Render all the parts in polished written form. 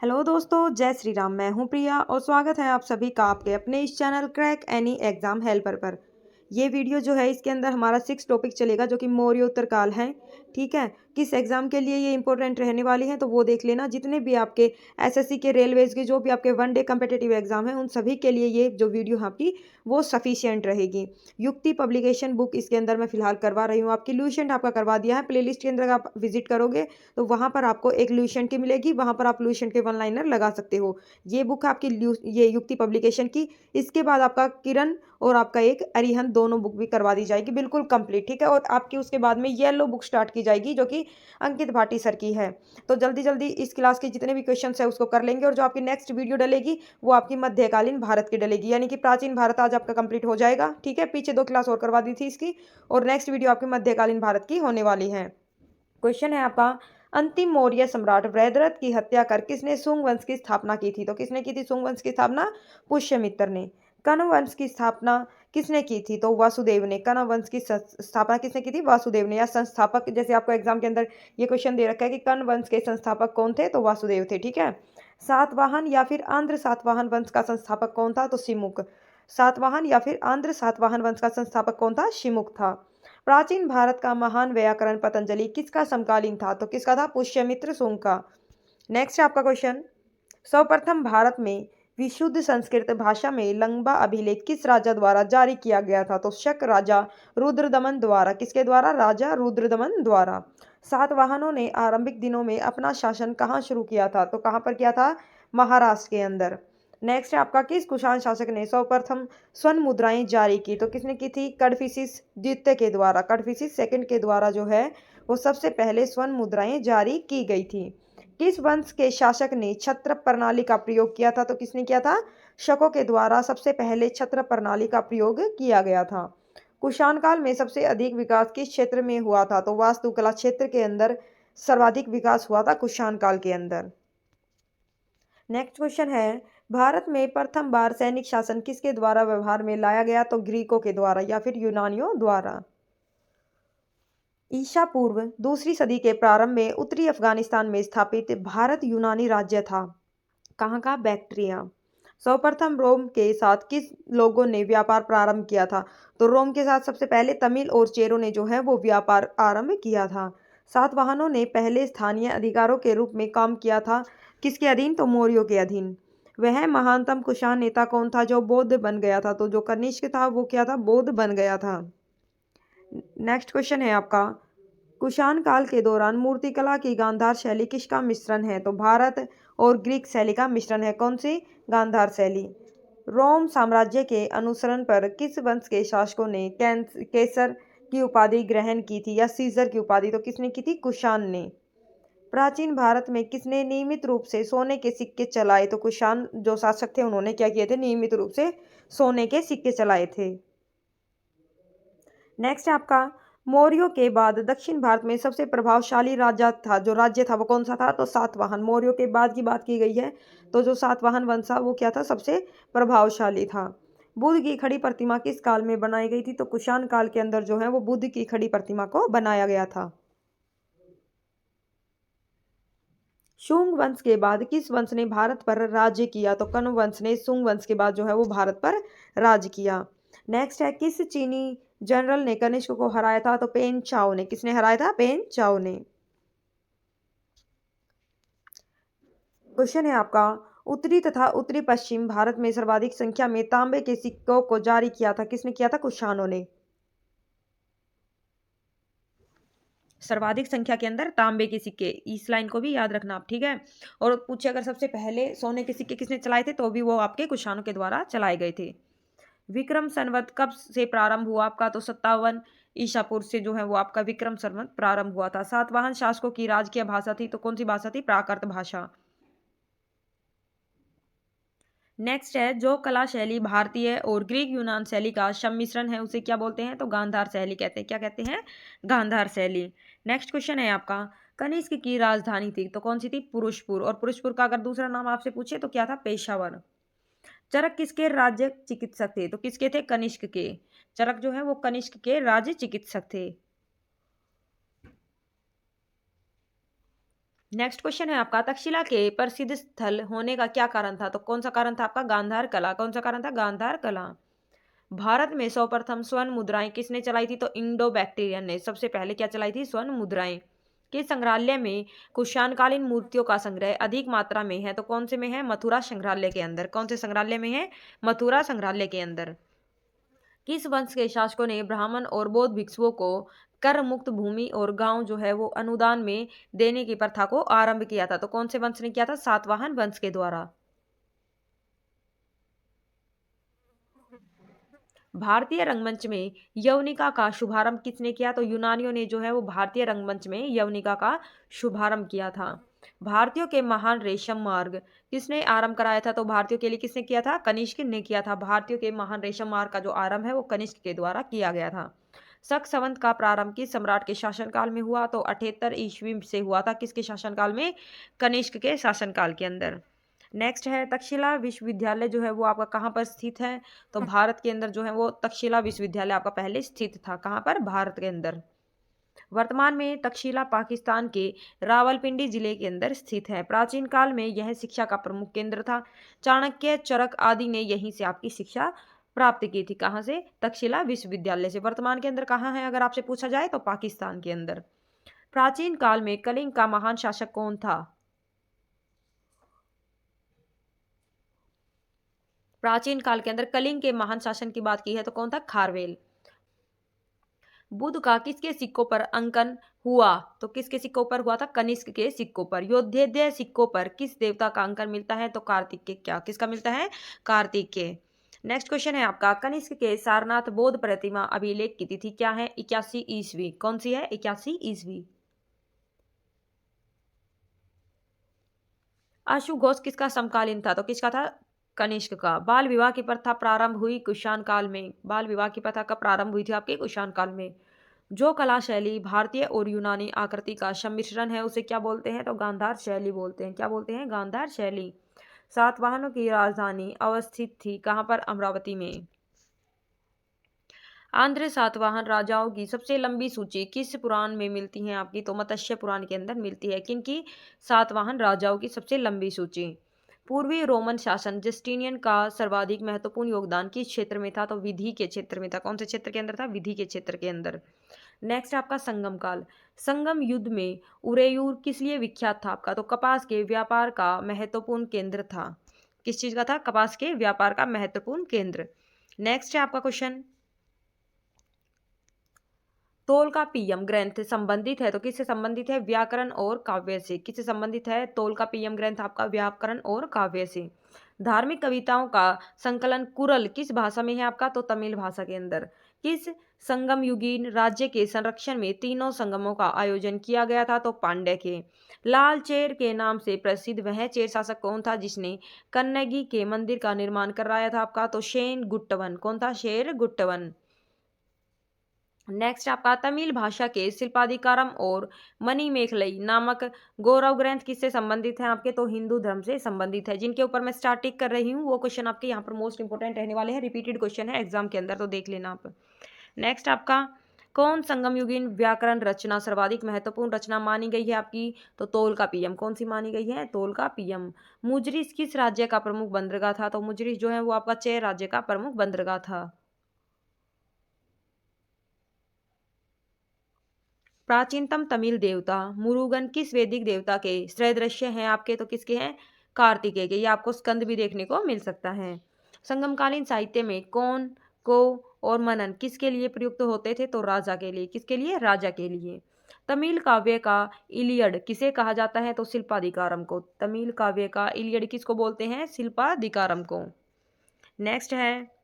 Hello दोस्तों, जय श्री राम। मैं हूं प्रिया और स्वागत है आप सभी का आपके अपने इस channel crack any exam helper पर। ये वीडियो जो है इसके अंदर हमारा 6 टॉपिक चलेगा जो कि मौर्य उत्तरकाल है। ठीक है, किस एग्जाम के लिए ये इंपॉर्टेंट रहने वाली है तो वो देख लेना। जितने भी आपके एसएससी के, रेलवेज के, जो भी आपके वन डे कम्पिटेटिव एग्जाम है उन सभी के लिए ये जो वीडियो है आपकी वो सफिशियंट रहेगी। युक्ति पब्लिकेशन बुक इसके अंदर मैं फिलहाल करवा रही हूँ। आपकी ल्यूसेंट आपका करवा दिया है। प्ले लिस्ट के अंदर आप विजिट करोगे तो वहाँ पर आपको एक ल्यूसेंट की मिलेगी, वहाँ पर आप ल्यूसेंट के वन लाइनर लगा सकते हो। ये बुक है आपकी ये युक्ति पब्लिकेशन की। इसके बाद आपका किरण और आपका एक अरिहंत दोनों बुक भी करवा दी जाएगी बिल्कुल कंप्लीट। ठीक है, और आपकी उसके बाद में येलो बुक स्टार्ट की जाएगी जो कि अंकित भाटी सर की है। तो जल्दी जल्दी इस क्लास के जितने भी क्वेश्चन है उसको कर लेंगे और जो आपकी नेक्स्ट वीडियो डलेगी वो आपकी मध्यकालीन भारत की डलेगी, यानी कि प्राचीन भारत आज आपका कंप्लीट हो जाएगा। ठीक है, पीछे 2 क्लास और करवा दी थी इसकी और नेक्स्ट वीडियो आपकी मध्यकालीन भारत की होने वाली है। क्वेश्चन है आपका, अंतिम मौर्य सम्राट वृहद्रथ की हत्या कर किसने सुंग वंश की स्थापना की थी? तो किसने की थी सुंग वंश की स्थापना? पुष्यमित्र ने। कण्व वंश की स्थापना किसने की थी? तो वासुदेव ने। कण्व वंश की स्थापना किसने की थी? वासुदेव ने। या संस्थापक, जैसे आपको एग्जाम के अंदर ये क्वेश्चन दे रखा है कि कण्व वंश के संस्थापक कौन थे? तो वासुदेव थे। ठीक है, सातवाहन या फिर आंध्र सातवाहन वंश का संस्थापक कौन था? तो शिमुक। सातवाहन या फिर आंध्र सातवाहन वंश का संस्थापक कौन था? शिमुक था। प्राचीन भारत का महान व्याकरण पतंजलि किसका समकालीन था? तो किसका था? पुष्यमित्र सुंग का। नेक्स्ट है आपका क्वेश्चन, सर्वप्रथम भारत में विशुद्ध संस्कृत भाषा में लंबा अभिलेख किस राजा द्वारा जारी किया गया था? तो शक राजा रुद्रदमन द्वारा। किसके द्वारा? राजा रुद्रदमन द्वारा। सातवाहनों ने आरंभिक दिनों में अपना शासन कहाँ शुरू किया था? तो कहाँ पर किया था? महाराष्ट्र के अंदर। नेक्स्ट है आपका, किस कुषाण शासक ने सर्वप्रथम स्वर्ण मुद्राएं जारी की? तो किसने की थी? कडफिसिस द्वितीय के द्वारा। कडफिसिस सेकंड के द्वारा जो है वो सबसे पहले स्वर्ण मुद्राएं जारी की गई थी। किस वंश के शासक ने छत्र प्रणाली का प्रयोग किया था? तो किसने किया था? शकों के द्वारा सबसे पहले छत्र प्रणाली का प्रयोग किया गया था। कुषाण काल में सबसे अधिक विकास किस क्षेत्र में हुआ था? तो वास्तुकला क्षेत्र के अंदर सर्वाधिक विकास हुआ था कुषाण काल के अंदर। नेक्स्ट क्वेश्चन है, भारत में प्रथम बार सैनिक शासन किसके द्वारा व्यवहार में लाया गया? तो ग्रीकों के द्वारा या फिर यूनानियों द्वारा। ईसा पूर्व दूसरी सदी के प्रारंभ में उत्तरी अफगानिस्तान में स्थापित भारत यूनानी राज्य था। कहाँ का? बैक्ट्रिया। सर्वप्रथम रोम के साथ किस लोगों ने व्यापार प्रारंभ किया था? तो रोम के साथ सबसे पहले तमिल और चेरों ने जो है वो व्यापार आरंभ किया था। सातवाहनों ने पहले स्थानीय अधिकारों के रूप में काम किया था। किसके अधीन? तो मौर्यों के अधीन। वह महानतम कुषाण नेता कौन था जो बौद्ध बन गया था? तो जो कनिष्क था वो क्या था? बौद्ध बन गया था। नेक्स्ट क्वेश्चन है आपका, कुषाण काल के दौरान मूर्तिकला की गांधार शैली किसका मिश्रण है? तो भारत और ग्रीक शैली का मिश्रण है। कौन सी? गांधार शैली। रोम साम्राज्य के अनुसरण पर किस वंश के शासकों ने केसर की उपाधि ग्रहण की थी? या सीजर की उपाधि? तो किसने की थी? कुषाण ने। प्राचीन भारत में किसने नियमित रूप से सोने के सिक्के चलाए? तो कुषाण जो शासक थे उन्होंने क्या किए थे? नियमित रूप से सोने के सिक्के चलाए थे। नेक्स्ट है आपका, मौर्यों के बाद दक्षिण भारत में सबसे प्रभावशाली राजा था, जो राज्य था वो कौन सा था? तो सातवाहन। मौर्यों के बाद की बात की गई है तो जो सातवाहन वंश था वो क्या था? सबसे प्रभावशाली था। बुद्ध की खड़ी प्रतिमा किस काल में बनाई गई थी? तो कुषाण काल के अंदर जो है वो बुद्ध की खड़ी प्रतिमा को बनाया गया था। शुंग वंश के बाद किस वंश ने भारत पर राज्य किया? तो कण्व वंश ने शुंग वंश के बाद जो है वो भारत पर राज्य किया। नेक्स्ट है, किस चीनी जनरल ने कनिष्क को हराया था? तो पेन चाओ ने। किसने हराया था? पेन चाओ ने। क्वेश्चन है आपका, उत्तरी तथा उत्तरी पश्चिम भारत में सर्वाधिक संख्या में तांबे के सिक्कों को जारी किया था। किसने किया था? कुषाणों ने। सर्वाधिक संख्या के अंदर तांबे के सिक्के, इस लाइन को भी याद रखना आप। ठीक है, और पूछे अगर सबसे पहले सोने के सिक्के किसने चलाए थे तो भी वो आपके कुषाणों के द्वारा चलाए गए थे। विक्रम संवत कब से प्रारंभ हुआ आपका? तो 57 ईसापुर से जो है वो आपका विक्रम संवत प्रारंभ हुआ था। सातवाहन शासकों की राजकीय भाषा थी तो कौन सी भाषा थी? प्राकृत भाषा। नेक्स्ट है, जो कला शैली भारतीय और ग्रीक यूनान शैली का सम्मिश्रण है उसे क्या बोलते हैं? तो गांधार शैली कहते हैं। क्या कहते हैं? गांधार शैली। नेक्स्ट क्वेश्चन है आपका, कनिष्क की राजधानी थी तो कौन सी थी? पुरुषपुर। और पुरुषपुर का अगर दूसरा नाम आपसे पूछे तो क्या था? पेशावर। चरक किसके राज्य चिकित्सक थे? तो किसके थे? कनिष्क के। चरक जो है वो कनिष्क के राज्य चिकित्सक थे। नेक्स्ट क्वेश्चन है आपका, तक्षशिला के प्रसिद्ध स्थल होने का क्या कारण था? तो कौन सा कारण था आपका? गांधार कला। कौन सा कारण था? गांधार कला। भारत में सर्वप्रथम स्वर्ण मुद्राएं किसने चलाई थी? तो इंडो बैक्टीरियन ने सबसे पहले क्या चलाई थी? स्वर्ण मुद्राएं। किस संग्रहालय में कुशाणकालीन मूर्तियों का संग्रह अधिक मात्रा में है? तो कौन से में है? मथुरा संग्रहालय के अंदर। कौन से संग्रहालय में है? मथुरा संग्रहालय के अंदर। किस वंश के शासकों ने ब्राह्मण और बौद्ध भिक्षुओं को कर मुक्त भूमि और गांव जो है वो अनुदान में देने की प्रथा को आरंभ किया था? तो कौन से वंश ने किया था? सातवाहन वंश के द्वारा। भारतीय रंगमंच में यवनिका का शुभारंभ किसने किया? तो यूनानियों ने जो है वो भारतीय रंगमंच में यवनिका का शुभारंभ किया था। भारतीयों के महान रेशम मार्ग किसने आरंभ कराया था? तो भारतीयों के लिए किसने किया था? कनिष्क ने किया था। भारतीयों के महान रेशम मार्ग का जो आरंभ है वो कनिष्क के द्वारा किया गया था। शक संवत का प्रारंभ किस सम्राट के शासनकाल में हुआ? तो 78 ईस्वी से हुआ था। किसके शासनकाल में? कनिष्क के शासनकाल के अंदर। नेक्स्ट है, तक्षशिला विश्वविद्यालय जो है वो आपका कहाँ पर स्थित है? तो भारत के अंदर जो है वो तक्षशिला विश्वविद्यालय आपका पहले स्थित था। कहाँ पर? भारत के अंदर। वर्तमान में तक्षशिला पाकिस्तान के रावलपिंडी जिले के अंदर स्थित है। प्राचीन काल में यह शिक्षा का प्रमुख केंद्र था। चाणक्य, चरक आदि ने यहीं से आपकी शिक्षा प्राप्त की थी। कहाँ से? तक्षशिला विश्वविद्यालय से। वर्तमान के अंदर कहाँ है अगर आपसे पूछा जाए? तो पाकिस्तान के अंदर। प्राचीन काल में कलिंग का महान शासक कौन था? प्राचीन काल के अंदर कलिंग के महान शासन की बात की है तो कौन था? खारवेल। बुध का किसके सिक्कों पर अंकन हुआ? तो किसके सिक्कों पर हुआ था? कनिष्क के सिक्कों पर। योद्धायन सिक्कों पर किस देवता का अंकन मिलता है? तो कार्तिक के। क्या किसका मिलता है? कार्तिक के। नेक्स्ट क्वेश्चन है आपका, कनिष्क के सारनाथ बौद्ध प्रतिमा अभिलेख की तिथि क्या है? 81 ईस्वी। कौन सी है? 81 ईस्वी। अश्वघोष किसका समकालीन था? तो किसका था? कनिष्क का। बाल विवाह की प्रथा प्रारंभ हुई कुषाण काल में। बाल विवाह की प्रथा कब प्रारंभ हुई थी? आपके कुषाण काल में। जो कला शैली भारतीय और यूनानी आकृति का सम्मिश्रण है उसे क्या बोलते हैं? तो गांधार शैली बोलते हैं। क्या बोलते हैं? गांधार शैली। सातवाहनों की राजधानी अवस्थित थी कहाँ पर? अमरावती में। आंध्र सातवाहन राजाओं की सबसे लंबी सूची किस पुराण में मिलती है आपकी? तो मत्स्य पुराण के अंदर मिलती है। किनकी? सातवाहन राजाओं की सबसे लंबी सूची। पूर्वी रोमन शासन जस्टिनियन का सर्वाधिक महत्वपूर्ण योगदान किस क्षेत्र में था? तो विधि के क्षेत्र में था। कौन से क्षेत्र के अंदर था? विधि के क्षेत्र के अंदर। नेक्स्ट आपका संगम काल। संगम युद्ध में उरेयूर किस लिए विख्यात था आपका? तो कपास के व्यापार का महत्वपूर्ण केंद्र था। किस चीज का था? कपास के व्यापार का महत्वपूर्ण केंद्र। नेक्स्ट है आपका क्वेश्चन, तोलकाप्पियम ग्रंथ संबंधित है तो किससे संबंधित है? व्याकरण और काव्य से। किससे संबंधित है? तोलकाप्पियम ग्रंथ आपका व्याकरण और काव्य से। धार्मिक कविताओं का संकलन कुरल किस भाषा में है आपका? तो तमिल भाषा के अंदर। किस संगम युगीन राज्य के संरक्षण में तीनों संगमों का आयोजन किया गया था? तो पांड्य के। लाल चेर के नाम से प्रसिद्ध वह चेर शासक कौन था जिसने कन्नगी के मंदिर का निर्माण कराया था आपका? तो शेन गुट्टवन। कौन था? शेर गुट्टवन। नेक्स्ट आपका, तमिल भाषा के शिल्पाधिकारम और मणिमेखलई नामक गौरव ग्रंथ किससे संबंधित हैं आपके? तो हिंदू धर्म से संबंधित है। जिनके ऊपर मैं स्टार्टिंग कर रही हूँ वो क्वेश्चन आपके यहाँ पर मोस्ट इंपोर्टेंट रहने वाले हैं। रिपीटेड क्वेश्चन है एग्जाम के अंदर तो देख लेना आप। नेक्स्ट आपका, कौन संगम युगीन व्याकरण रचना सर्वाधिक महत्वपूर्ण रचना मानी गई है आपकी? तो तोलकाप्पियम। कौन सी मानी गई है? तोलकाप्पियम। मुजरिस किस राज्य का प्रमुख बंदरगाह था? तो मुजरिस जो है वो आपका चेर राज्य का प्रमुख बंदरगाह था। प्राचीनतम तमिल देवता मुरुगन किस वैदिक देवता के सदृश्य हैं आपके? तो किसके हैं? कार्तिकेय के। ये आपको स्कंद भी देखने को मिल सकता है। संगमकालीन साहित्य में कौन, को और मनन किसके लिए प्रयुक्त होते थे? तो राजा के लिए। किसके लिए? राजा के लिए। तमिल काव्य का इलियड किसे कहा जाता है? तो शिल्पाधिकारम को। तमिल काव्य का इलियड किसको बोलते हैं? शिल्पाधिकारम को। नेक्स्ट है,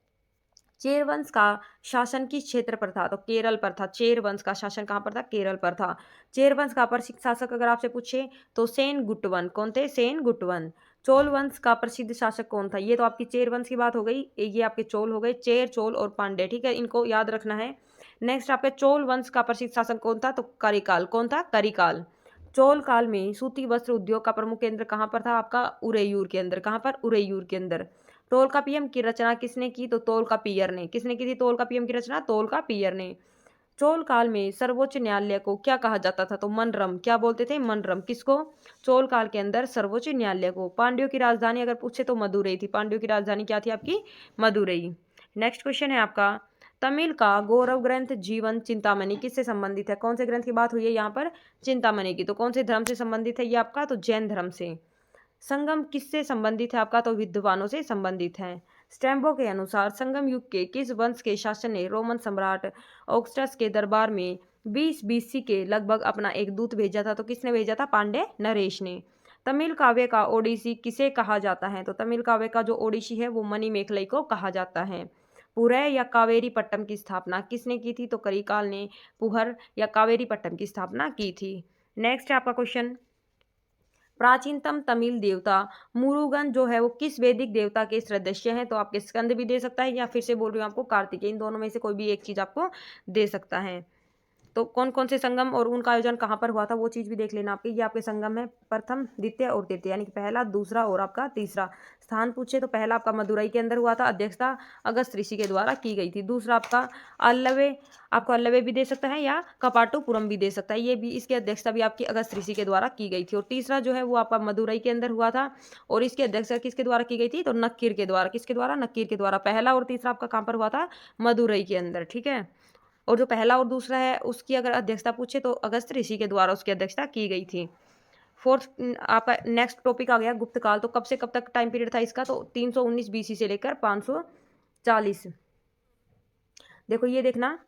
चेर वंश का शासन किस क्षेत्र पर था? तो केरल पर था। चेर वंश का शासन कहाँ पर था? केरल पर था। चेर वंश का प्रसिद्ध शासक अगर आपसे पूछे तो सेन गुट्टवन। कौन थे? सेन गुट्टवन। चोल वंश का प्रसिद्ध शासक कौन था? ये तो आपकी चेर वंश की बात हो गई, ये आपके चोल हो गए। चेर, चोल और पांड्य, ठीक है, इनको याद रखना है। नेक्स्ट आपके चोल वंश का प्रसिद्ध शासक कौन था? तो करिकाल। कौन था? करिकाल। चोल काल में सूती वस्त्र उद्योग का प्रमुख केंद्र कहाँ पर था आपका? उरेयूर के अंदर। कहाँ पर? उरेयूर के अंदर। तोलकाप्पियम की रचना किसने की? तो तोलकाप्पियर ने। किसने की थी तोलकाप्पियम की रचना? तोलकाप्पियर ने। चोल काल में सर्वोच्च न्यायालय को क्या कहा जाता था? तो मनरम। क्या बोलते थे? मनरम। किसको? चोल काल के अंदर सर्वोच्च न्यायालय को। पांड्यों की राजधानी अगर पूछे तो मदुरई थी। पांड्यों की राजधानी क्या थी आपकी? मदुरई। नेक्स्ट क्वेश्चन है आपका, तमिल का गौरव ग्रंथ जीवन चिंतामणि किससे संबंधित है? कौन से ग्रंथ की बात हुई है यहाँ पर? चिंतामणि की। तो कौन से धर्म से संबंधित है ये आपका? तो जैन धर्म से। संगम किससे संबंधित है आपका? तो विद्वानों से संबंधित है। स्ट्रैम्बो के अनुसार संगम युग के किस वंश के शासक ने रोमन सम्राट ऑगस्टस के दरबार में 20 बीसी के लगभग अपना एक दूत भेजा था? तो किसने भेजा था? पांडे नरेश ने। तमिल काव्य का ओडिसी किसे कहा जाता है? तो तमिल काव्य का जो ओडिसी है वो मणिमेखलाई को कहा जाता है। पुरै या कावेरी पट्टम की स्थापना किसने की थी? तो करिकाल ने पुहर या कावेरी पट्टम की स्थापना की थी। नेक्स्ट है आपका क्वेश्चन, प्राचीनतम तमिल देवता मुरुगन जो है वो किस वैदिक देवता के सदस्य हैं? तो आपके स्कंद भी दे सकता है या फिर से बोल रही हूँ आपको कार्तिकेय, इन दोनों में से कोई भी एक चीज आपको दे सकता है। तो कौन कौन से संगम और उनका आयोजन कहाँ पर हुआ था वो चीज़ भी देख लेना आपके। ये आपके संगम है प्रथम, द्वितीय और तृतीय, यानी कि पहला, दूसरा और आपका तीसरा। स्थान पूछे तो पहला आपका मदुरई के अंदर हुआ था, अध्यक्षता अगस्त ऋषि के द्वारा की गई थी। दूसरा आपका अल्लवे, आपको अल्लवे भी दे सकता है या कपाटोपुरम भी दे सकता है, ये भी इसकी अध्यक्षता भी आपकी अगस्त ऋषि के द्वारा की गई थी। और तीसरा जो है वो आपका मदुरई के अंदर हुआ था और इसकी अध्यक्षता किसके द्वारा की गई थी? तो नक्कीर के द्वारा। किसके द्वारा? नक्कीर के द्वारा। पहला और तीसरा आपका कहाँ पर हुआ था? मदुरई के अंदर। ठीक है। और जो पहला और दूसरा है उसकी अगर अध्यक्षता पूछे तो अगस्त ऋषि के द्वारा उसकी अध्यक्षता की गई थी। फोर्थ आपका नेक्स्ट टॉपिक आ गया गुप्त काल। तो कब से कब तक टाइम पीरियड था इसका? तो 319 बीसी से लेकर 540। देखो ये देखना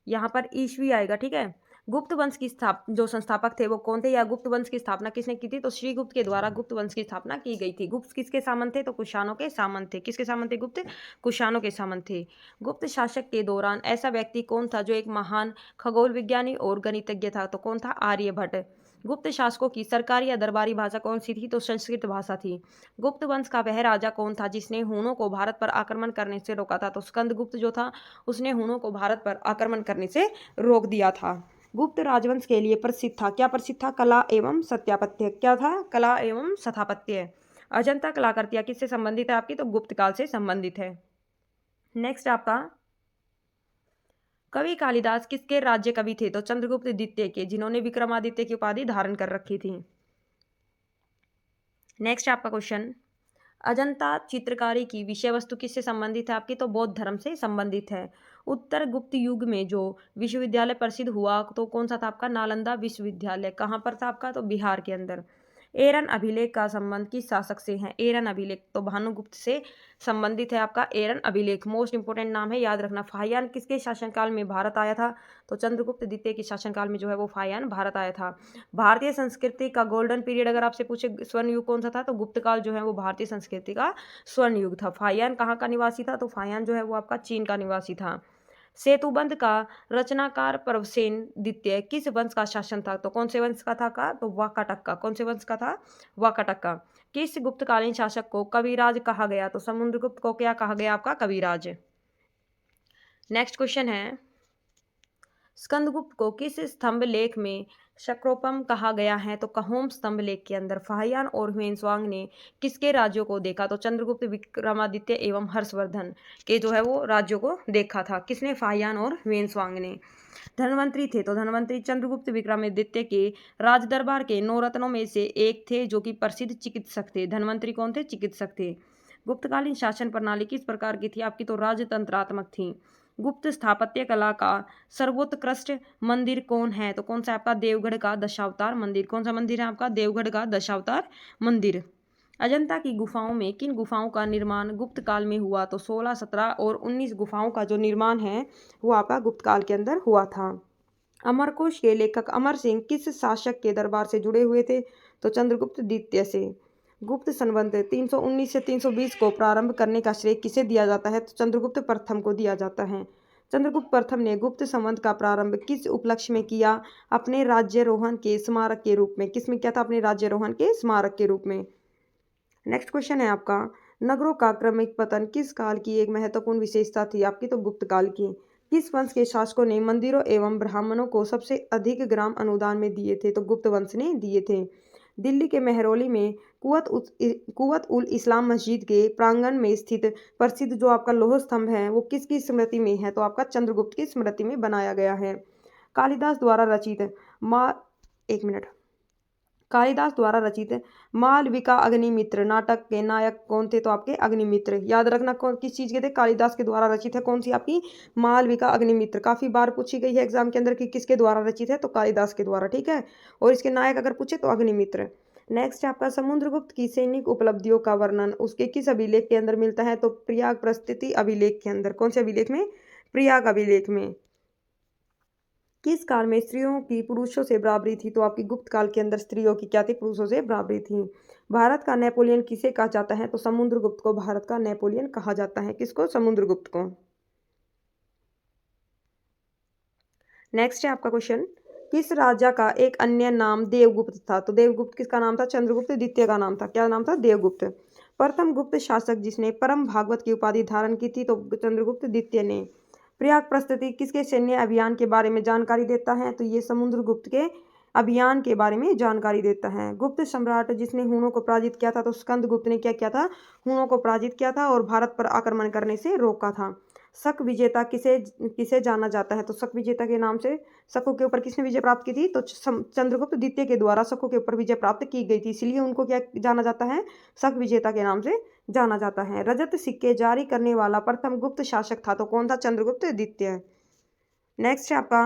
यहाँ पर ईस्वी आएगा। ठीक है। गुप्त वंश की जो संस्थापक थे वो कौन थे, या गुप्त वंश की स्थापना किसने की थी? तो श्रीगुप्त के द्वारा गुप्त वंश की स्थापना की गई थी। गुप्त किसके सामंत थे? तो कुषाणों के सामंत थे। किसके सामंत थे? गुप्त कुषाणों के सामंत थे। गुप्त शासक के दौरान ऐसा व्यक्ति कौन था जो एक महान खगोल विज्ञानी और गणितज्ञ था? तो कौन था? आर्यभट्ट। गुप्त शासकों की सरकारी या दरबारी भाषा कौन सी थी? तो संस्कृत भाषा थी। गुप्त वंश का वह राजा कौन था जिसने हुनों को भारत पर आक्रमण करने से रोका था? तो स्कंदगुप्त जो था उसने हुनों को भारत पर आक्रमण करने से रोक दिया था। गुप्त राजवंश के लिए प्रसिद्ध था। क्या प्रसिद्ध था? कला एवं स्थापत्य। क्या था? कला एवं स्थापत्य। अजंता कलाकृतियां किससे संबंधित है आपकी? तो गुप्त काल से संबंधित है। नेक्स्ट आपका, कवि कालिदास किसके राज्य कवि थे? तो चंद्रगुप्त द्वितीय के, जिन्होंने विक्रमादित्य की उपाधि धारण कर रखी थी। नेक्स्ट आपका क्वेश्चन, अजंता चित्रकारी की विषय वस्तु किससे संबंधित है आपकी? तो बौद्ध धर्म से संबंधित है। उत्तर गुप्त युग में जो विश्वविद्यालय प्रसिद्ध हुआ तो कौन सा था आपका? नालंदा विश्वविद्यालय। कहाँ पर था आपका? तो बिहार के अंदर। एरन अभिलेख का संबंध किस शासक से है? एरन अभिलेख तो भानुगुप्त से संबंधित है आपका एरन अभिलेख। मोस्ट इंपोर्टेंट नाम है, याद रखना। फाहियान किसके शासनकाल में भारत आया था? तो चंद्रगुप्त द्वितीय के शासनकाल में जो है वो फाहियान भारत आया था। भारतीय संस्कृति का गोल्डन पीरियड अगर आपसे पूछे स्वर्ण युग कौन सा था? तो गुप्त काल जो है वो भारतीय संस्कृति का स्वर्ण युग था। फाहियान कहाँ का निवासी था? तो फाहियान जो है वो आपका चीन का निवासी था। सेतुबंध का रचनाकार प्रभसेन द्वितीय किस वंश का शासन था? तो कौन से वंश का था? तो वाकाटक का। कौन से वंश का था? वाकाटक का। किस गुप्तकालीन शासक को कविराज कहा गया? तो समुद्रगुप्त को क्या कहा गया आपका? कविराज। नेक्स्ट क्वेश्चन है, स्कंदगुप्त को किस स्तंभ लेख में शक्रोपम कहा गया है? तो कहोम स्तंभ लेख के अंदर। फाहियान और ह्वेनसांग ने किसके राज्यों को देखा? तो चंद्रगुप्त, विक्रमादित्य एवं हर्षवर्धन के जो है वो राज्यों को देखा था। किसने? फाहियान और ह्वेनसांग ने। धनवंतरी थे तो धनवंतरी चंद्रगुप्त विक्रमादित्य के राज दरबार के 9 रत्नों में से एक थे जो कि प्रसिद्ध चिकित्सक थे। धनवंतरी कौन थे? चिकित्सक थे। गुप्तकालीन शासन प्रणाली किस प्रकार की थी आपकी? तो राजतंत्रात्मक थी। गुप्त स्थापत्य कला का सर्वोत्कृष्ट मंदिर कौन है? तो कौन सा आपका? देवगढ़ का दशावतार मंदिर। कौन सा मंदिर है आपका? देवगढ़ का दशावतार मंदिर। अजंता की गुफाओं में किन गुफाओं का निर्माण गुप्त काल में हुआ? तो 16, 17 और 19 गुफाओं का जो निर्माण है वो आपका गुप्त काल के अंदर हुआ था। अमरकोश के लेखक अमर सिंह किस शासक के दरबार से जुड़े हुए थे? तो चंद्रगुप्त द्वितीय से। गुप्त संवत 319 से 320 को प्रारंभ करने का श्रेय किसे दिया जाता है? तो चंद्रगुप्त प्रथम को दिया जाता है। चंद्रगुप्त प्रथम ने गुप्त संवत का प्रारंभ किस उपलक्ष्य में किया? अपने राज्यारोहण के स्मारक के रूप में। किस में किया था? अपने राज्यारोहण के स्मारक के रूप में। नेक्स्ट क्वेश्चन है आपका, नगरों का क्रमिक पतन किस काल की एक महत्वपूर्ण विशेषता थी आपकी? तो गुप्त काल की। किस वंश के शासकों ने मंदिरों एवं ब्राह्मणों को सबसे अधिक ग्राम अनुदान में दिए थे? तो गुप्त वंश ने दिए थे। दिल्ली के मेहरौली में कुवत उल इस्लाम मस्जिद के प्रांगण में स्थित प्रसिद्ध जो आपका लौह स्तंभ है वो किसकी स्मृति में है? तो आपका चंद्रगुप्त की स्मृति में बनाया गया है। कालिदास द्वारा रचित मा एक मिनट कालिदास द्वारा रचित मालविका अग्निमित्र नाटक के नायक कौन थे? तो आपके अग्निमित्र। याद रखना कौन किस चीज के थे? कालिदास के द्वारा रचित है। कौन सी? आपकी मालविका अग्निमित्र। काफी बार पूछी गई है एग्जाम के अंदर कि किसके द्वारा रचित है, तो कालिदास के द्वारा। ठीक है, और इसके नायक अगर पूछे तो अग्निमित्र। नेक्स्ट है आपका समुद्रगुप्त की सैनिक उपलब्धियों का वर्णन उसके किस अभिलेख के अंदर मिलता है? तो प्रयाग प्रस्तुति अभिलेख के अंदर। कौन से अभिलेख में? प्रयाग अभिलेख में। किस काल में स्त्रियों की पुरुषों से बराबरी थी? तो आपकी गुप्त काल के अंदर स्त्रियों की क्या थी? पुरुषों से बराबरी थी। भारत का नेपोलियन किसे कहा जाता है? तो समुद्रगुप्त को भारत का नेपोलियन कहा जाता है। किसको? समुद्रगुप्त को। नेक्स्ट है आपका क्वेश्चन, किस राजा का एक अन्य नाम देवगुप्त था? तो देवगुप्त किसका नाम था? चंद्रगुप्त द्वितीय का नाम था। क्या नाम था? देवगुप्त। प्रथम गुप्त शासक जिसने परम भागवत की उपाधि धारण की थी? तो चंद्रगुप्त द्वितीय ने। प्रयाग प्रस्तुति किसके सैन्य अभियान के बारे में जानकारी देता है? तो ये समुद्रगुप्त के अभियान के बारे में जानकारी देता है। गुप्त सम्राट जिसने हुनों को पराजित किया था? तो स्कंदगुप्त ने क्या किया था? हुनों को पराजित किया था और भारत पर आक्रमण करने से रोका था। शक विजेता किसे किसे जाना जाता है? तो शक विजेता के नाम से शकों के ऊपर किसने विजय प्राप्त की थी? तो चंद्रगुप्त द्वितीय के द्वारा शकों के ऊपर विजय प्राप्त की गई थी, इसलिए उनको क्या जाना जाता है? शक विजेता के नाम से जाना जाता है। रजत सिक्के जारी करने वाला प्रथम गुप्त शासक था? तो कौन था? चंद्रगुप्त द्वितीय। नेक्स्ट है आपका,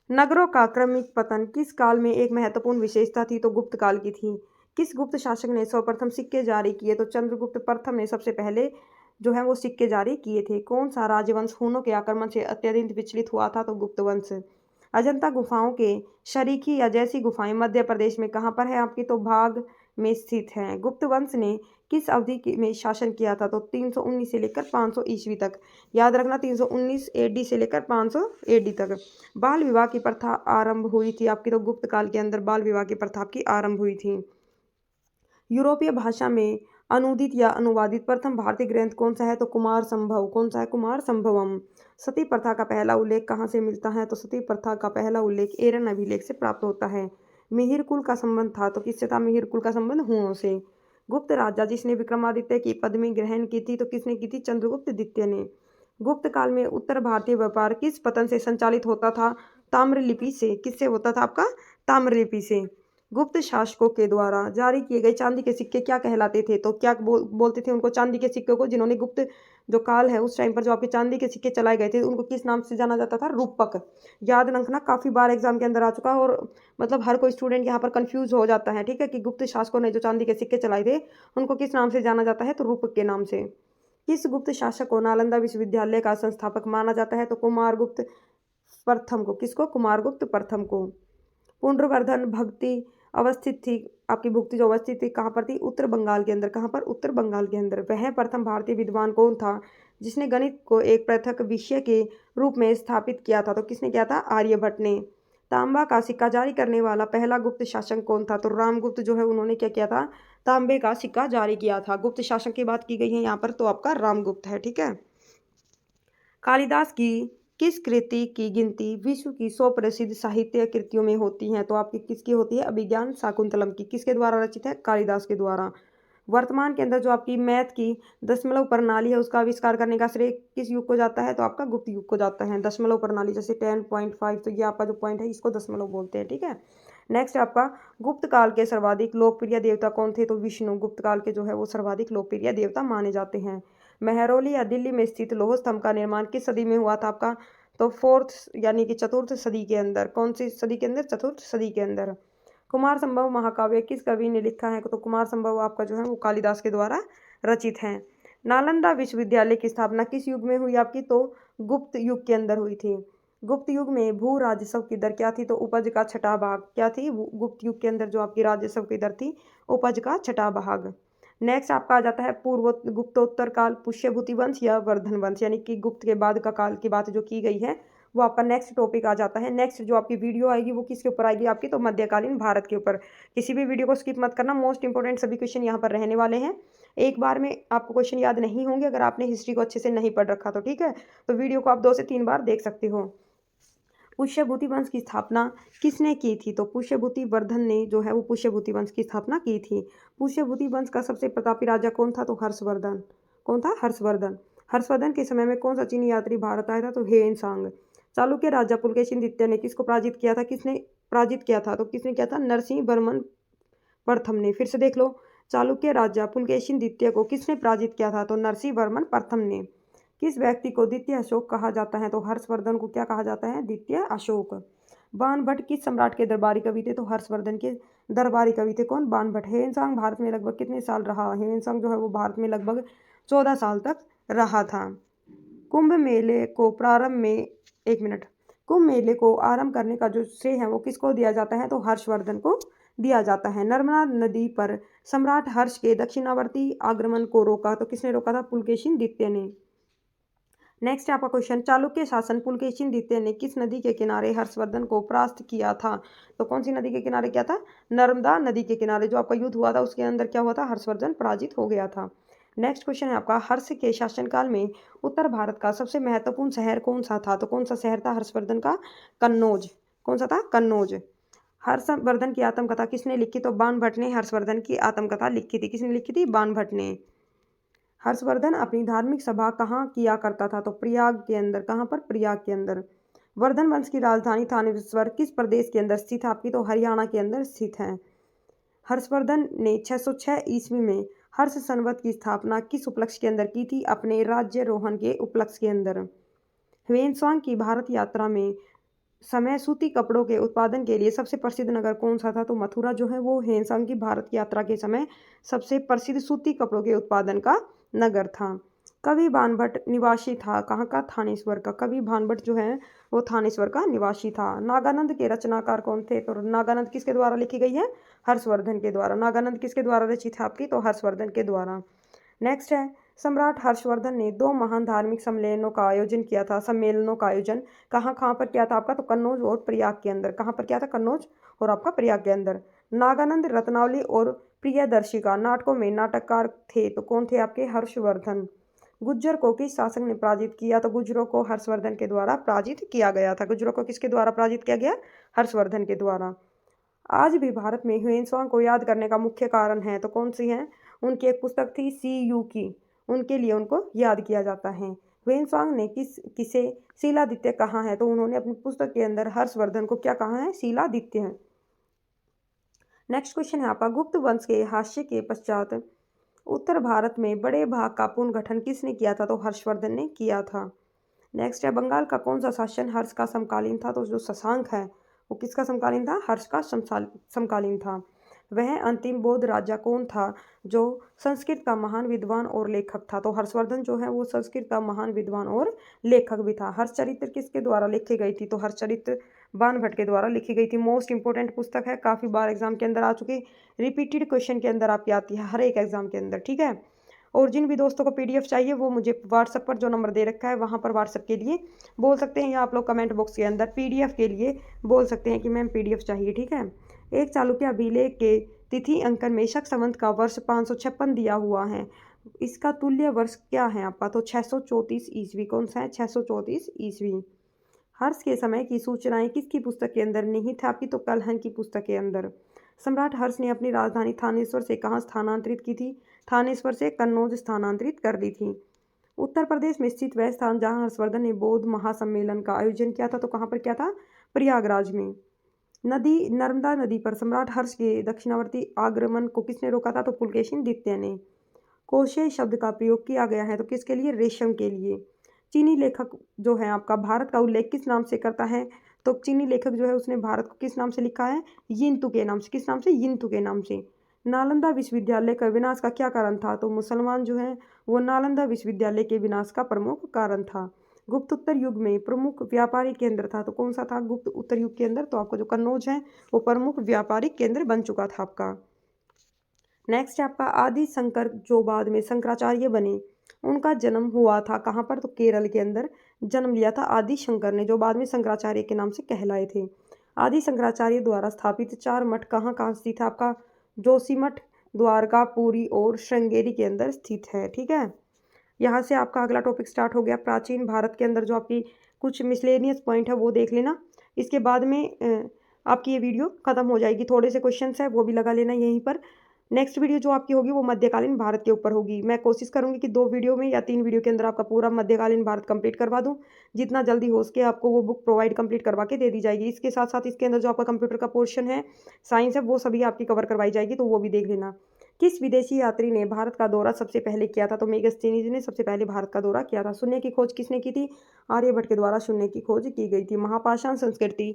नगरों का क्रमिक पतन किस काल में एक महत्वपूर्ण विशेषता थी? तो गुप्त काल की थी। किस गुप्त शासक ने सर्वप्रथम सिक्के जारी किए? तो चंद्रगुप्त प्रथम ने सबसे पहले जो है वो सिक्के जारी किए थे। कौन सा राजवंश हुनों के आक्रमण से अत्यधिक विचलित हुआ था? तो गुप्त वंश। अजंता गुफाओं के शरीकी या जैसी गुफाएं मध्य प्रदेश में कहाँ पर है आपकी? तो भाग में स्थित है। गुप्त वंश ने किस अवधि में शासन किया था? तो 319 से लेकर 500 ईस्वी तक। याद रखना 319 एडी से लेकर 500 एडी तक। बाल विवाह की प्रथा आरंभ हुई थी आपकी? तो गुप्त काल के अंदर बाल विवाह की प्रथा आपकी आरंभ हुई थी। यूरोपीय भाषा में अनुदित या अनुवादित प्रथम भारतीय ग्रंथ कौन सा है? तो कुमार संभव। कौन सा है? कुमार संभवम। सती प्रथा का पहला उल्लेख कहाँ से मिलता है? तो सती प्रथा का पहला उल्लेख एरन अभिलेख से प्राप्त होता है। मिहिर कुल का संबंध था? तो किससे था मिहिर कुल का संबंध? हुओं से। गुप्त राजा जिसने विक्रमादित्य की पदवी ग्रहण की थी? तो किसने की थी? चंद्रगुप्त द्वितीय ने। गुप्त काल में उत्तर भारतीय व्यापार किस पतन से संचालित होता था? ताम्रलिपि से। किससे होता था आपका? ताम्रलिपि से। गुप्त शासकों के द्वारा जारी किए गए चांदी के सिक्के क्या कहलाते थे? तो क्या बोलते थे उनको? चांदी के सिक्कों को। जिन्होंने गुप्त जो काल है उस टाइम पर जो आपके चांदी के सिक्के चलाए गए थे उनको किस नाम से जाना जाता था? रूपक। याद रखना, काफी बार एग्जाम के अंदर आ चुका है और मतलब हर कोई स्टूडेंट यहाँ पर कंफ्यूज हो जाता है। ठीक है, कि गुप्त शासकों ने जो चांदी के सिक्के चलाए थे उनको किस नाम से जाना जाता है? तो रूपक के नाम से। किस गुप्त शासक को नालंदा विश्वविद्यालय का संस्थापक माना जाता है? तो कुमारगुप्त प्रथम को। किसको? कुमारगुप्त प्रथम को। पुंड्रवर्धन भक्ति अवस्थित थी आपकी भुक्ति जो अवस्थित थी कहाँ पर थी? उत्तर बंगाल के अंदर। कहाँ पर? उत्तर बंगाल के अंदर। वह प्रथम भारतीय विद्वान कौन था जिसने गणित को एक पृथक विषय के रूप में स्थापित किया था? तो किसने किया था? आर्यभट्ट ने। तांबा का सिक्का जारी करने वाला पहला गुप्त शासक कौन था? तो रामगुप्त जो है उन्होंने क्या किया था? तांबे का सिक्का जारी किया था। गुप्त शासक की बात की गई है यहाँ पर, तो आपका रामगुप्त है। ठीक है, कालिदास की किस कृति की गिनती विश्व की 100 प्रसिद्ध साहित्य कृतियों में होती है? तो आपकी किसकी होती है? अभिज्ञान शाकुंतलम की। किसके द्वारा रचित है? कालिदास के द्वारा। वर्तमान के अंदर जो आपकी मैथ की दशमलव प्रणाली है उसका आविष्कार करने का श्रेय किस युग को जाता है? तो आपका गुप्त युग को जाता है। दशमलव प्रणाली जैसे 10.5, तो ये आपका जो पॉइंट है इसको दशमलव बोलते हैं। ठीक है, नेक्स्ट आपका गुप्त काल के सर्वाधिक लोकप्रिय देवता कौन थे? तो विष्णु गुप्त काल के जो है वो सर्वाधिक लोकप्रिय देवता माने जाते हैं। मेहरौली या दिल्ली में स्थित लौह स्तंभ का निर्माण किस सदी में हुआ था आपका? तो फोर्थ यानी कि चतुर्थ सदी के अंदर। कौन सी सदी के अंदर? चतुर्थ सदी के अंदर। कुमार संभव महाकाव्य किस कवि ने लिखा है? तो कुमार संभव आपका जो है वो कालिदास के द्वारा रचित है। नालंदा विश्वविद्यालय की स्थापना किस युग में हुई आपकी? तो गुप्त युग के अंदर हुई थी। गुप्त युग में भू राजस्व की दर क्या थी? तो उपज का छठा भाग। क्या थी? गुप्त युग के अंदर जो आपकी राजस्व की दर थी उपज का छठा भाग। नेक्स्ट आपका आ जाता है पूर्व गुप्तोत्तर काल, पुष्यभूति वंश या वर्धन वंश, यानी कि गुप्त के बाद का काल की बात जो की गई है वो आपका नेक्स्ट टॉपिक आ जाता है। नेक्स्ट जो आपकी वीडियो आएगी वो किसके ऊपर आएगी आपकी? तो मध्यकालीन भारत के ऊपर। किसी भी वीडियो को स्किप मत करना, मोस्ट इंपॉर्टेंट सभी क्वेश्चन यहाँ पर रहने वाले हैं। एक बार में आपको क्वेश्चन याद नहीं होंगे अगर आपने हिस्ट्री को अच्छे से नहीं पढ़ रखा तो। ठीक है, तो वीडियो को आप 2 से 3 बार देख सकते हो। पुष्यभूति वंश की स्थापना किसने की थी? तो पुष्यभूति वर्धन ने जो है वो पुष्यभूति वंश की स्थापना की थी। पुष्यभूति वंश का सबसे प्रतापी राजा कौन था? तो हर्षवर्धन। कौन था? हर्षवर्धन। हर्षवर्धन के समय में कौन सा चीनी यात्री भारत आया था? तो हेनसांग। चालुक्य राजा पुलकेशिन द्वितीय ने किसको पराजित किया था? किसने पराजित किया था? तो किसने किया था? नरसिंह वर्मन प्रथम ने। फिर से देख लो, चालुक्य राजा पुलकेशिन द्वितीय को किसने पराजित किया था? तो नरसिंह वर्मन प्रथम ने। किस व्यक्ति को द्वितीय अशोक कहा जाता है? तो हर्षवर्धन को क्या कहा जाता है? द्वितीय अशोक। बाणभट्ट किस सम्राट के दरबारी कवि थे? तो हर्षवर्धन के दरबारी कवि थे। कौन? बाणभट्ट। हेवेनसांग भारत में लगभग कितने साल रहा? हेवेनसांग जो है वो भारत में लगभग 14 साल तक रहा था। कुंभ मेले को प्रारंभ में, एक मिनट, कुंभ मेले को आरंभ करने का जो श्रेय है वो किसको दिया जाता है? तो हर्षवर्धन को दिया जाता है। नर्मदा नदी पर सम्राट हर्ष के दक्षिणावर्ती आगमन को रोका, तो किसने रोका था? पुलकेशिन द्वितीय ने। नेक्स्ट आपका क्वेश्चन, चालुक्य शासन पुलकेशिन द्वितीय ने किस नदी के किनारे हर्षवर्धन को परास्त किया था? तो कौन सी नदी के किनारे किया था? नर्मदा नदी के किनारे। जो आपका युद्ध हुआ था उसके अंदर क्या हुआ था? हर्षवर्धन पराजित हो गया था। नेक्स्ट क्वेश्चन है आपका, हर्ष के शासनकाल में उत्तर भारत का सबसे महत्वपूर्ण शहर कौन सा था? तो कौन सा शहर था हर्षवर्धन का? कन्नौज। कौन सा था? कन्नौज। हर्षवर्धन की आत्मकथा किसने लिखी? तो बाणभट्ट ने हर्षवर्धन की आत्मकथा लिखी थी। किसने लिखी थी? बाणभट्ट ने। हर्षवर्धन अपनी धार्मिक सभा कहाँ किया करता था? तो प्रयाग के अंदर। कहाँ पर? प्रयाग के अंदर। वर्धन वंश की राजधानी थानेश्वर किस प्रदेश के अंदर स्थित है आपकी? तो हरियाणा के अंदर स्थित है। हर्षवर्धन ने 606 ईस्वी में हर्ष संवत की स्थापना किस उपलक्ष्य के अंदर की थी? अपने राज्यारोहण के उपलक्ष्य के अंदर। ह्वेनसांग की भारत यात्रा में समय सूती कपड़ों के उत्पादन के लिए सबसे प्रसिद्ध नगर कौन सा था? तो मथुरा जो है वो ह्वेनसांग की भारत यात्रा के समय सबसे प्रसिद्ध सूती कपड़ों के उत्पादन का नगर था। कवि बाणभट्ट निवासी था कहाँ का? थानेश्वर का। कवि बाणभट्ट जो है वो थानेश्वर का निवासी था। नागानंद के रचनाकार कौन थे? तो नागानंद किसके द्वारा लिखी गई है? हर्षवर्धन के द्वारा। नागानंद किसके द्वारा रचित है आपकी? तो हर्षवर्धन के द्वारा। नेक्स्ट है, सम्राट हर्षवर्धन ने 2 महान धार्मिक सम्मेलनों का आयोजन किया था। सम्मेलनों का आयोजन कहाँ कहाँ पर किया था आपका? तो कन्नौज और प्रयाग के अंदर। कहाँ पर किया था? कन्नौज और आपका प्रयाग के अंदर। नागानंद, रत्नावली और प्रियदर्शिका नाटकों में नाटककार थे, तो कौन थे आपके? हर्षवर्धन। गुज्जर को किस शासक ने पराजित किया? तो गुज्जरों को हर्षवर्धन के द्वारा पराजित किया गया था। गुज्जरों को किसके द्वारा पराजित किया गया? हर्षवर्धन के द्वारा। आज भी भारत में ह्वेनसांग को याद करने का मुख्य कारण है, तो कौन सी है? उनकी एक पुस्तक थी CU की, उनके लिए उनको याद किया जाता है। ह्वेनसांग ने किसे शिलादित्य कहा है? तो उन्होंने अपनी पुस्तक के अंदर हर्षवर्धन को क्या कहा है? शिलादित्य। नेक्स्ट क्वेश्चन है आपका, गुप्त वंश के हास्य के पश्चात उत्तर भारत में बड़े भाग का पुनर्गठन किसने किया था? तो हर्षवर्धन ने किया था। नेक्स्ट है, बंगाल का कौन सा शासन हर्ष का समकालीन था? तो जो शशांक है वो किसका समकालीन था? हर्ष का समकालीन था। वह अंतिम बौद्ध राजा कौन था जो संस्कृत का महान विद्वान और लेखक था? तो हर्षवर्धन जो है वो संस्कृत का महान विद्वान और लेखक भी था। हर्षचरित्र किसके द्वारा लिखी गई थी? तो हर्षचरित्र बाणभट्ट के द्वारा लिखी गई थी। मोस्ट इंपोर्टेंट पुस्तक है, काफ़ी बार एग्जाम के अंदर आ चुकी, रिपीटेड क्वेश्चन के अंदर आपकी आती है हर एक एग्जाम के अंदर, ठीक है। और जिन भी दोस्तों को PDF चाहिए वो मुझे व्हाट्सएप पर जो नंबर दे रखा है वहाँ पर व्हाट्सएप के लिए बोल सकते हैं, या आप लोग कमेंट बॉक्स के अंदर PDF के लिए बोल सकते हैं कि मैम PDF चाहिए, ठीक है। एक चालुक्य अभिलेख के तिथि अंकन में शक संवत का वर्ष 556 दिया हुआ है, इसका तुल्य वर्ष क्या है आपका? तो 634 ईस्वी। कौन सा है? 634 ईस्वी। हर्ष के समय की सूचनाएं किसकी पुस्तक के अंदर निहित है आपकी? तो कलहन की पुस्तक के अंदर। सम्राट हर्ष ने अपनी राजधानी थानेश्वर से कहाँ स्थानांतरित की थी? थानेश्वर से कन्नौज स्थानांतरित कर दी थी। उत्तर प्रदेश में स्थित वह स्थान जहाँ हर्षवर्धन ने बौद्ध महासम्मेलन का आयोजन किया था, तो कहाँ पर किया था? प्रयागराज में। नर्मदा नदी पर सम्राट हर्ष के दक्षिणावर्ती आगमन को किसने रोका था? तो पुलकेशिन द्वितीय ने। कोशे शब्द का प्रयोग किया गया है, तो किसके लिए? रेशम के लिए। चीनी लेखक जो है आपका भारत का उल्लेख किस नाम से करता है? तो चीनी लेखक जो है उसने भारत को किस नाम से लिखा है? यिंतु के नाम से। किस नाम से? यिंतु के नाम से। नालंदा विश्वविद्यालय का विनाश का क्या कारण था? तो मुसलमान जो है वो नालंदा विश्वविद्यालय के विनाश का प्रमुख कारण था। गुप्त उत्तर युग में प्रमुख व्यापारिक केंद्र था, तो कौन सा था गुप्त उत्तर युग के अंदर? तो आपका जो कन्नौज है वो प्रमुख व्यापारिक केंद्र बन चुका था आपका। नेक्स्ट है आपका, आदि शंकर जो बाद में शंकराचार्य बने, उनका जन्म हुआ था कहाँ पर? तो केरल के अंदर जन्म लिया था आदि शंकर ने, जो बाद में शंकराचार्य के नाम से कहलाए थे। आदि शंकराचार्य द्वारा स्थापित 4 मठ कहाँ कहाँ स्थित है आपका? जोशीमठ, द्वारका, पुरी और श्रृंगेरी के अंदर स्थित है, ठीक है। यहाँ से आपका अगला टॉपिक स्टार्ट हो गया। प्राचीन भारत के अंदर जो आपकी कुछ मिसलेनियस पॉइंट है वो देख लेना। इसके बाद में आपकी ये वीडियो ख़त्म हो जाएगी। थोड़े से क्वेश्चंस है वो भी लगा लेना यहीं पर। नेक्स्ट वीडियो जो आपकी होगी वो मध्यकालीन भारत के ऊपर होगी। मैं कोशिश करूंगी कि 2 वीडियो में या 3 वीडियो के अंदर आपका पूरा मध्यकालीन भारत कंप्लीट करवा दूं। जितना जल्दी हो सके आपको वो बुक प्रोवाइड कंप्लीट करवा के दे दी जाएगी। इसके साथ साथ इसके अंदर जो आपका कंप्यूटर का पोर्शन है, साइंस है, वो सभी आपकी कवर करवाई जाएगी, तो वो भी देख लेना। किस विदेशी यात्री ने भारत का दौरा सबसे पहले किया था? तो मेगास्थनीज ने सबसे पहले भारत का दौरा किया था। शून्य की खोज किसने की थी? आर्यभट्ट के द्वारा शून्य की खोज की गई थी। महापाषाण संस्कृति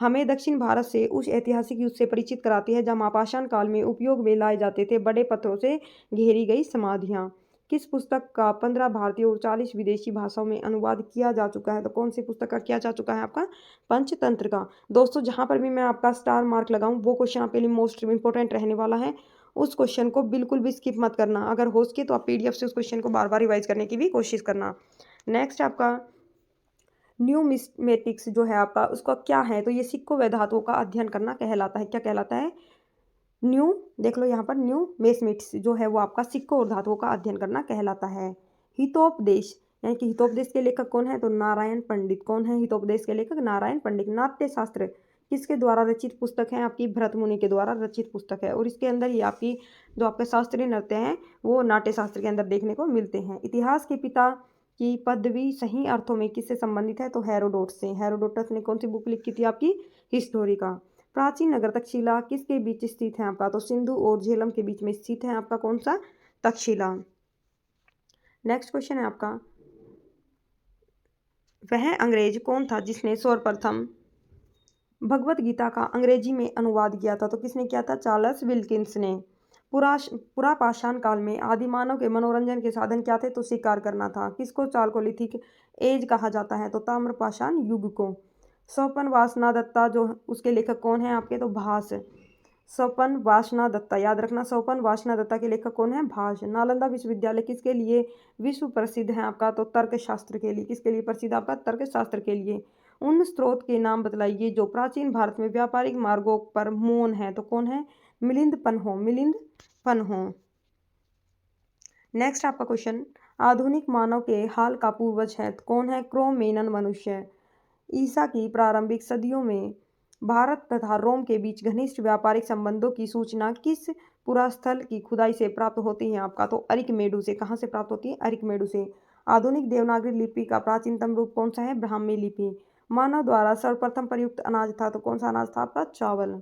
हमें दक्षिण भारत से उस ऐतिहासिक युद्ध से परिचित कराती है जहाँ महापाषाण काल में उपयोग में लाए जाते थे बड़े पत्थरों से घेरी गई समाधियाँ। किस पुस्तक का 15 भारतीय और 40 विदेशी भाषाओं में अनुवाद किया जा चुका है? तो कौन सी पुस्तक का किया जा चुका है? आपका पंचतंत्र का। दोस्तों, जहाँ पर भी मैं आपका स्टार मार्क लगाऊं वो क्वेश्चन आपके लिए मोस्ट इंपॉर्टेंट रहने वाला है। उस क्वेश्चन को बिल्कुल भी स्किप मत करना। अगर हो सके तो आप PDF से उस क्वेश्चन को बार बार रिवाइज करने की भी कोशिश करना। नेक्स्ट आपका न्यूमिस्मेटिक्स जो है आपका, उसका क्या है? तो ये सिक्कों व धातुओं का अध्ययन करना कहलाता है। क्या कहलाता है? न्यू, देख लो यहाँ पर, न्यूमिस्मेटिक्स जो है वो आपका सिक्कों और धातुओं का अध्ययन करना कहलाता है। हितोपदेश, यानी कि हितोपदेश के लेखक कौन है? तो नारायण पंडित। कौन है हितोपदेश के लेखक? नारायण पंडित। नाट्य शास्त्र किसके द्वारा रचित पुस्तक है? आपकी भरत मुनि के द्वारा रचित पुस्तक है। और इसके अंदर ये आपकी जो आपके शास्त्रीय नृत्य हैं वो नाट्य शास्त्र के अंदर देखने को मिलते हैं। इतिहास के पिता की पदवी सही अर्थों में किससे संबंधित है? तो हेरोडोट से। हेरोडोटस ने कौन सी बुक लिखी थी? आपकी हिस्टोरी का। प्राचीन नगर तक्षशिला किसके बीच स्थित है? आपका तो सिंधु और झेलम के बीच में स्थित है। आपका कौन सा? तक्षशिला। नेक्स्ट क्वेश्चन है आपका, वह अंग्रेज कौन था जिसने सर्वप्रथम भगवत गीता का अंग्रेजी में अनुवाद किया था? तो किसने किया था? चार्ल्स विल्किंस ने। पुरापाषाण काल में आदिमानव के मनोरंजन के साधन क्या थे? तो शिकार करना था। किसको चालकोलिथिक एज कहा जाता है? तो ताम्रपाषाण युग को। स्वपन वासना दत्ता जो उसके लेखक कौन है आपके? तो भास। स्वपन वासना दत्ता, याद रखना, स्वपन वासना दत्ता के लेखक कौन है? भास। नालंदा विश्वविद्यालय किसके लिए विश्व प्रसिद्ध है? आपका तो तर्कशास्त्र के लिए। किसके लिए प्रसिद्ध? आपका तर्कशास्त्र के लिए। उन स्रोत के नाम बतलाइए जो प्राचीन भारत में व्यापारिक मार्गों पर मौन है। तो कौन है? मिलिंद पन्हो। मिलिंद पन्हो। नेक्स्ट आपका क्वेश्चन, आधुनिक मानव के हाल का पूर्वज है। तो कौन है? क्रो-मेनन मनुष्य। ईसा की प्रारंभिक सदियों में भारत तथा रोम के बीच घनिष्ठ व्यापारिक संबंधों की सूचना किस पुरास्थल की खुदाई से प्राप्त होती है? आपका तो अरिकमेडु से। कहाँ से प्राप्त होती है? अरिकमेडु से। आधुनिक देवनागरी लिपि का प्राचीनतम रूप कौन सा है? ब्राह्मी लिपि। मानव द्वारा सर्वप्रथम प्रयुक्त अनाज था। तो कौन सा अनाज था? आपका चावल।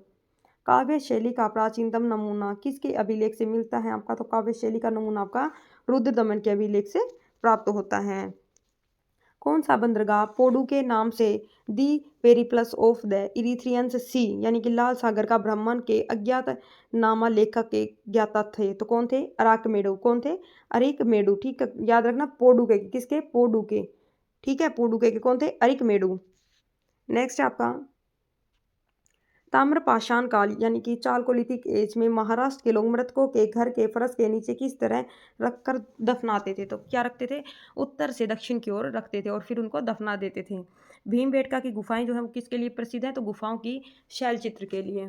काव्य शैली का प्राचीनतम नमूना किसके अभिलेख से मिलता है? आपका तो काव्य शैली का नमूना आपका रुद्रदमन के अभिलेख से प्राप्त होता है। कौन सा बंदरगाह पोडू के नाम से दी पेरिप्लस ऑफ द इरीथ्रियंस सी, यानी कि लाल सागर का भ्रमण के अज्ञात नामा लेखक के ज्ञाता थे? तो कौन थे? अराकमेडु। कौन थे? अरिकमेडु। ठीक है, याद रखना, पोडू के। किसके? पोडू के। ठीक है, पोडू के कौन थे? अरिकमेडु। नेक्स्ट आपका ताम्रपाषाण काल, यानी कि चालकोलिथिक एज में महाराष्ट्र के लोग मृतकों के घर के फर्श के नीचे किस तरह रखकर दफनाते थे? तो क्या रखते थे? उत्तर से दक्षिण की ओर रखते थे और फिर उनको दफना देते थे। भीमबेटका की गुफाएं जो है वो किसके लिए प्रसिद्ध है? तो गुफाओं की शैल चित्र के लिए।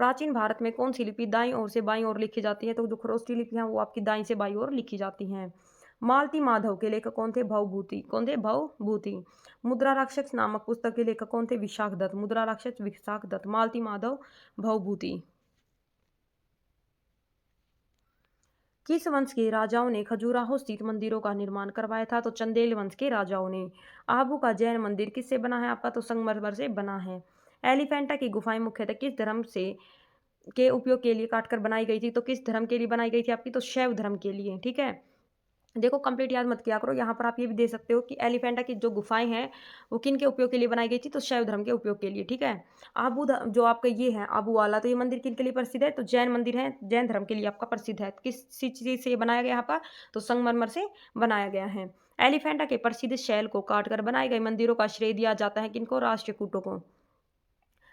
प्राचीन भारत में कौन सी लिपि दाईं ओर से बाईं ओर लिखी जाती है? तो जो खरोष्ठी लिपि है वो आपकी दाईं से बाईं ओर लिखी जाती हैं। मालती माधव के लेखक कौन थे? भवभूति। कौन थे? भवभूति। मुद्रा राक्षस नामक पुस्तक के लेखक कौन थे? विशाख दत्त। मुद्रा राक्षस विशाख दत्त। मालती माधव, भवभूति। किस वंश के राजाओं ने खजुराहो स्थित मंदिरों का निर्माण करवाया था? तो चंदेल वंश के राजाओं ने। आबू का जैन मंदिर किससे बना है? आपका तो संगमरमर से बना है। एलिफेंटा की गुफाएं मुख्यतः किस धर्म से के उपयोग के लिए काटकर बनाई गई थी? तो किस धर्म के लिए बनाई गई थी? आपकी तो शैव धर्म के लिए। ठीक है, देखो कंप्लीट याद मत किया करो। यहाँ पर आप ये भी दे सकते हो कि एलिफेंटा की जो गुफाएं हैं वो किन के उपयोग के लिए बनाई गई थी? तो शैव धर्म के उपयोग के लिए। ठीक है, जो आपका ये है आबू वाला, तो ये मंदिर किन के लिए प्रसिद्ध है? तो जैन मंदिर है, जैन धर्म के लिए आपका प्रसिद्ध है। किस चीज से बनाया गया आपका? तो संगमरमर से बनाया गया है। एलिफेंटा के प्रसिद्ध शैल को काटकर बनाए गए मंदिरों का श्रेय दिया जाता है किनको? राष्ट्रकूटों को।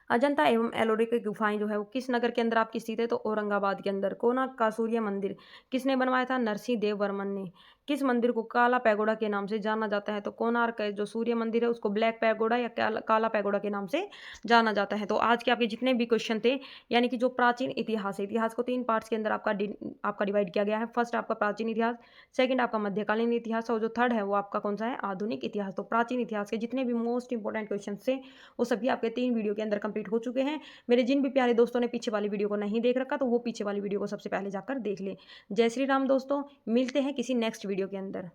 अजंता एवं एलोरा की गुफाएं जो है वो किस नगर के अंदर आपकी स्थित है? तो औरंगाबाद के अंदर। कोणार्क का सूर्य मंदिर किसने बनवाया था? नरसिंह देव वर्मन ने। किस मंदिर को काला पैगोडा के नाम से जाना जाता है? तो कोणार्क का जो सूर्य मंदिर है उसको ब्लैक पैगोडा या काला पैगोडा के नाम से जाना जाता है। तो आज के आपके जितने भी क्वेश्चन थे, यानी कि जो प्राचीन इतिहास है, इतिहास को 3 पार्ट्स के अंदर आपका डिवाइड किया गया है। फर्स्ट आपका प्राचीन इतिहास, सेकंड आपका मध्यकालीन इतिहास और जो थर्ड है वो आपका कौन सा है? आधुनिक इतिहास। तो प्राचीन इतिहास के जितने भी मोस्ट इंपोर्टेंट क्वेश्चन थे वो सभी आपके 3 वीडियो के अंदर कंप्लीट हो चुके हैं। मेरे जिन भी प्यारे दोस्तों ने पीछे वाली वीडियो को नहीं देख रखा तो वो पीछे वाली वीडियो को सबसे पहले जाकर देख ले। जय श्री राम दोस्तों, मिलते हैं किसी नेक्स्ट वीडियो के अंदर।